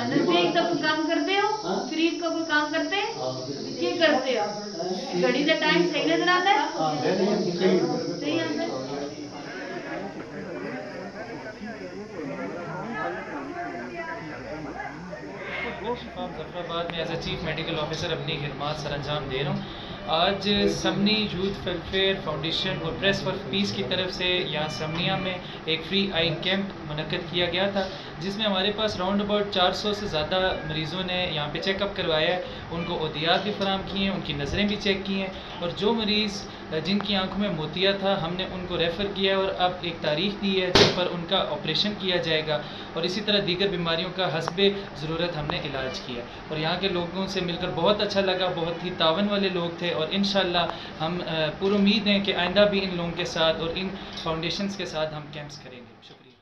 नजदीक का कोई काम करते हो? फ्री का कोई काम करते हैं? क्या करते हो? घड़ी का टाइम सही नजर आता है? सही आता है। जफराबाद में as a chief medical officer अपनी खिदमत सर अंजाम दे रहा हूँ। आज समनी यूथ वेलफेयर फाउंडेशन और प्रेस फॉर पीस की तरफ से यहाँ समनिया में एक फ्री आई कैंप मुनक्कद किया गया था, जिसमें हमारे पास राउंड अबाउट 400 से ज़्यादा मरीज़ों ने यहाँ पे चेकअप करवाया है। उनको ओदियात भी फराम किए हैं, उनकी नज़रें भी चेक की हैं, और जो मरीज़ जिनकी आंखों में मोतिया था हमने उनको रेफ़र किया है और अब एक तारीख़ दी है जिस पर उनका ऑपरेशन किया जाएगा, और इसी तरह दीगर बीमारियों का हस्बे ज़रूरत हमने इलाज किया। और यहाँ के लोगों से मिलकर बहुत अच्छा लगा, बहुत ही तावन वाले लोग थे, और इंशाल्लाह हम पूरी उम्मीद हैं कि आइंदा भी इन लोगों के साथ और इन फाउंडेशंस के साथ हम कैंप्स करेंगे। शुक्रिया।